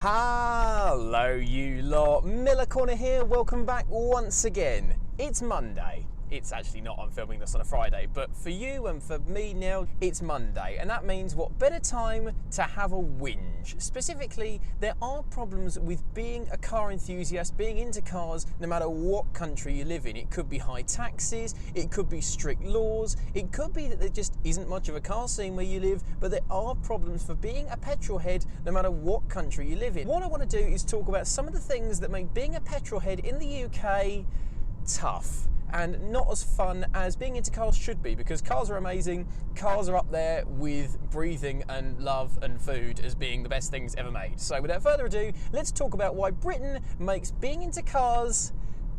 Hello you lot, Miller Corner here, welcome back once again. It's Monday. It's actually not, I'm filming this on a Friday, but for you and for me now, it's Monday, and that means what better time to have a whinge. Specifically, there are problems with being a car enthusiast, being into cars, no matter what country you live in. It could be high taxes, it could be strict laws, it could be that there just isn't much of a car scene where you live, but there are problems for being a petrol head, no matter what country you live in. What I want to do is talk about some of the things that make being a petrol head in the UK tough and not as fun as being into cars should be, because cars are amazing. Cars are up there with breathing and love and food as being the best things ever made. So without further ado, let's talk about why Britain makes being into cars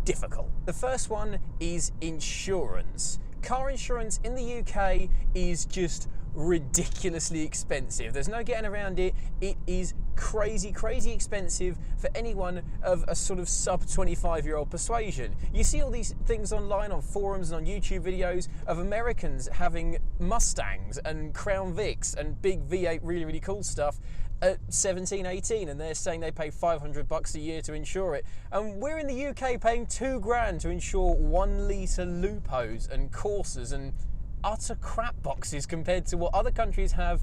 difficult. The first one is insurance. Car insurance in the UK is just ridiculously expensive. There's no getting around it. It is crazy expensive for anyone of a sort of sub 25-year-old persuasion. You see all these things online on forums and on YouTube videos of Americans having Mustangs and Crown Vics and big V8 really cool stuff at 17, 18, and they're saying they pay $500 a year to insure it. And we're in the UK paying $2,000 to insure 1 litre Lupos and Corsas and utter crap boxes compared to what other countries have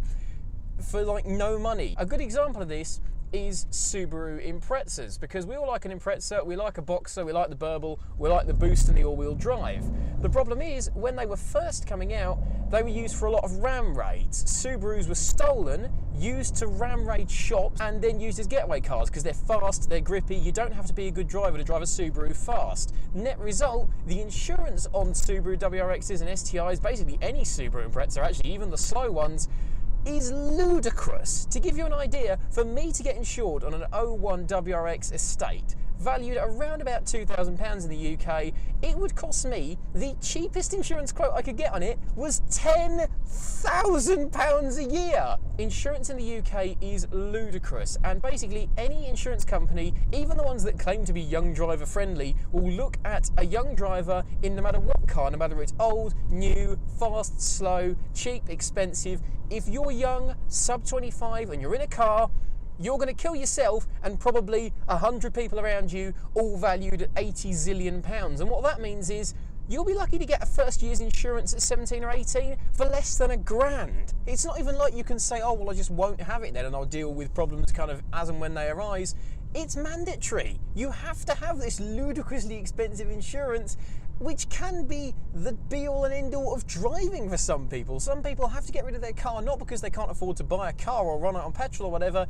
for like no money. A good example of this is Subaru Imprezas, because we all like an Impreza, we like a Boxer, we like the Burble, we like the boost and the all-wheel drive. The problem is, when they were first coming out, they were used for a lot of ram raids. Subarus were stolen, used to ram raid shops, and then used as getaway cars because they're fast, they're grippy. You don't have to be a good driver to drive a Subaru fast. Net result, the insurance on Subaru WRXs and STIs, basically any Subaru Impreza, actually even the slow ones, is ludicrous. To give you an idea, for me to get insured on an 01 WRX estate, valued at around about £2,000 in the UK, it would cost me, the cheapest insurance quote I could get on it was £10,000 a year. Insurance in the UK is ludicrous, and basically any insurance company, even the ones that claim to be young driver friendly, will look at a young driver in no matter what car, no matter if it's old, new, fast, slow, cheap, expensive. If you're young, sub 25, and you're in a car, you're going to kill yourself and probably 100 people around you, all valued at 80 zillion pounds. And what that means is you'll be lucky to get a first year's insurance at 17 or 18 for less than £1,000. It's not even like you can say, oh, well, I just won't have it then and I'll deal with problems kind of as and when they arise. It's mandatory. You have to have this ludicrously expensive insurance, which can be the be-all and end-all of driving for some people. Some people have to get rid of their car, not because they can't afford to buy a car or run out on petrol or whatever.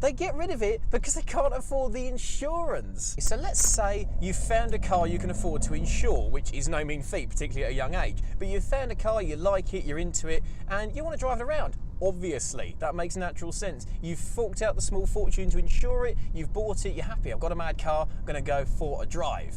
They get rid of it because they can't afford the insurance. So let's say you've found a car you can afford to insure, which is no mean feat, particularly at a young age. But you've found a car, you like it, you're into it, and you want to drive it around. Obviously, that makes natural sense. You've forked out the small fortune to insure it, you've bought it, you're happy. I've got a mad car, I'm going to go for a drive.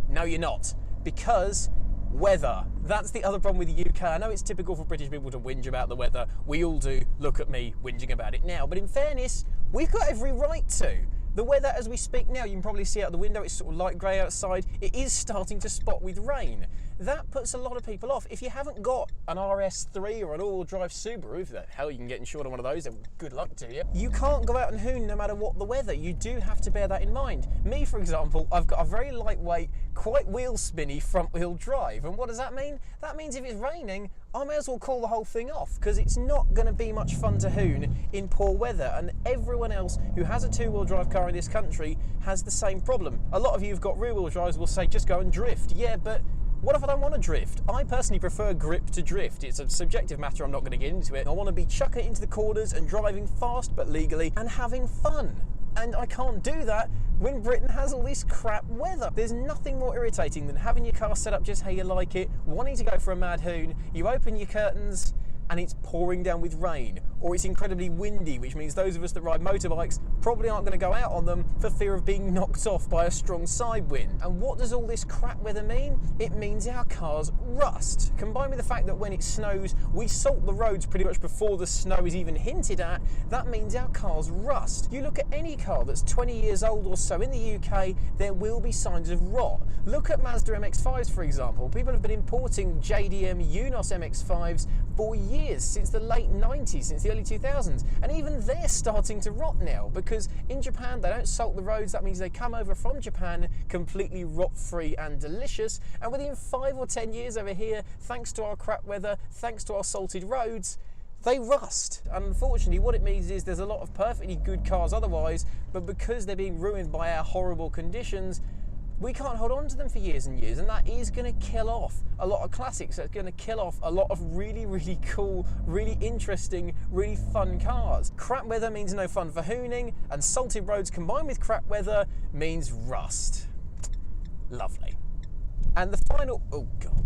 No, you're not, because weather. That's the other problem with the UK. I know it's typical for British people to whinge about the weather. We all do. Look at me whinging about it now. But in fairness, we've got every right to. The weather as we speak now, you can probably see out the window, it's sort of light grey outside. It is starting to spot with rain. That puts a lot of people off. If you haven't got an RS3 or an all-wheel drive Subaru, if the hell you can get insured on one of those, then good luck to you. You can't go out and hoon no matter what the weather. You do have to bear that in mind. Me, for example, I've got a very lightweight, quite wheel spinny front-wheel drive. And what does that mean? That means if it's raining, I may as well call the whole thing off, because it's not going to be much fun to hoon in poor weather. And everyone else who has a two-wheel drive car in this country has the same problem. A lot of you who've got rear-wheel drives will say, just go and drift. Yeah, but what if I don't want to drift? I personally prefer grip to drift. It's a subjective matter, I'm not going to get into it. I want to be chucking it into the corners and driving fast but legally and having fun. And I can't do that when Britain has all this crap weather. There's nothing more irritating than having your car set up just how you like it, wanting to go for a mad hoon, you open your curtains and it's pouring down with rain, or it's incredibly windy, which means those of us that ride motorbikes probably aren't going to go out on them for fear of being knocked off by a strong side wind. And what does all this crap weather mean? It means our cars rust. Combined with the fact that when it snows, we salt the roads pretty much before the snow is even hinted at, that means our cars rust. You look at any car that's 20 years old or so in the UK, there will be signs of rot. Look at Mazda MX-5s, for example. People have been importing JDM Unos MX-5s for years, since the late 90s, since the early 2000s, and even they're starting to rot now, because in Japan they don't salt the roads. That means they come over from Japan completely rot-free and delicious, and within 5 or 10 years over here, thanks to our crap weather, thanks to our salted roads, they rust. And unfortunately what it means is there's a lot of perfectly good cars otherwise, but because they're being ruined by our horrible conditions, we can't hold on to them for years and years, and that is going to kill off a lot of classics. That's going to kill off a lot of really, really cool, really interesting, really fun cars. Crap weather means no fun for hooning, and salted roads combined with crap weather means rust. Lovely. And the final, oh God,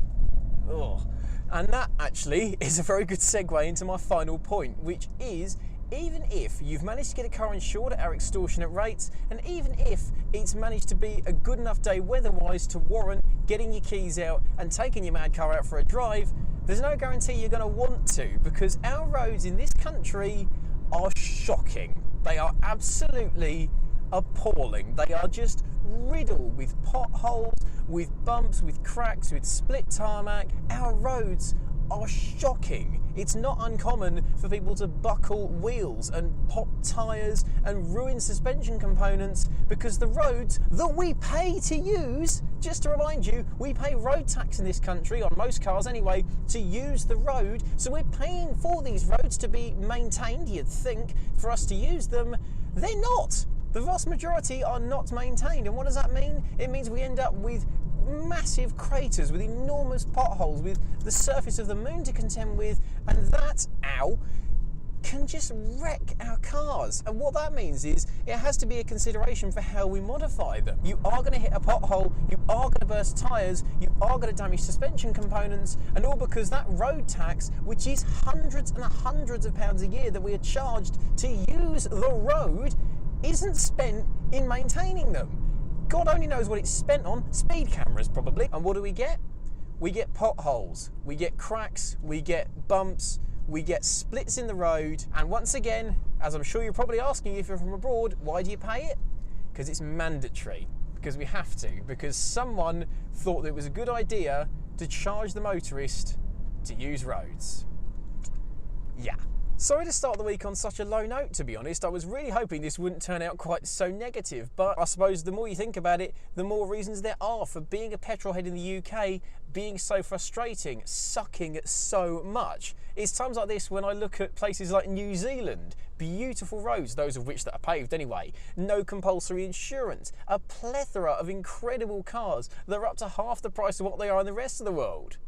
oh. And that actually is a very good segue into my final point, which is, even if you've managed to get a car insured at our extortionate rates, and even if it's managed to be a good enough day weather-wise to warrant getting your keys out and taking your mad car out for a drive, there's no guarantee you're going to want to, because our roads in this country are shocking. They are absolutely appalling. They are just riddled with potholes, with bumps, with cracks, with split tarmac. Our roads are shocking. It's not uncommon for people to buckle wheels and pop tyres and ruin suspension components because the roads that we pay to use, just to remind you, we pay road tax in this country, on most cars anyway, to use the road. So we're paying for these roads to be maintained, you'd think, for us to use them. They're not. The vast majority are not maintained. And what does that mean? It means we end up with massive craters, with enormous potholes, with the surface of the moon to contend with, and that, ow, can just wreck our cars. And what that means is it has to be a consideration for how we modify them. You are going to hit a pothole, you are going to burst tyres, you are going to damage suspension components, and all because that road tax, which is hundreds and hundreds of pounds a year that we are charged to use the road, isn't spent in maintaining them. God only knows what it's spent on. Speed cameras, probably. And what do we get? We get potholes, we get cracks, we get bumps, we get splits in the road. And once again, as I'm sure you're probably asking if you're from abroad, why do you pay it? Because it's mandatory. Because we have to. Because someone thought that it was a good idea to charge the motorist to use roads. Yeah. Sorry to start the week on such a low note, to be honest. I was really hoping this wouldn't turn out quite so negative, but I suppose the more you think about it, the more reasons there are for being a petrolhead in the UK being so frustrating, sucking so much. It's times like this when I look at places like New Zealand, beautiful roads, those of which that are paved anyway, no compulsory insurance, a plethora of incredible cars that are up to half the price of what they are in the rest of the world.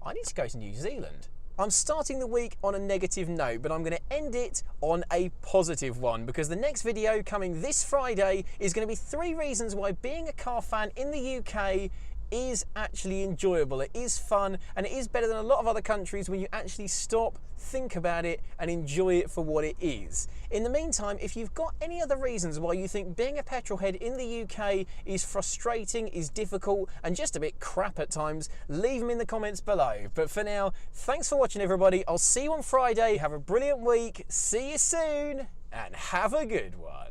I need to go to New Zealand. I'm starting the week on a negative note, but I'm going to end it on a positive one, because the next video coming this Friday is going to be 3 reasons why being a car fan in the UK is actually enjoyable. It is fun, and it is better than a lot of other countries when you actually stop, think about it, and enjoy it for what it is. In the meantime, if you've got any other reasons why you think being a petrolhead in the UK is frustrating, is difficult, and just a bit crap at times, leave them in the comments below. But for now, thanks for watching, everybody. I'll see you on Friday. Have a brilliant week. See you soon, and have a good one.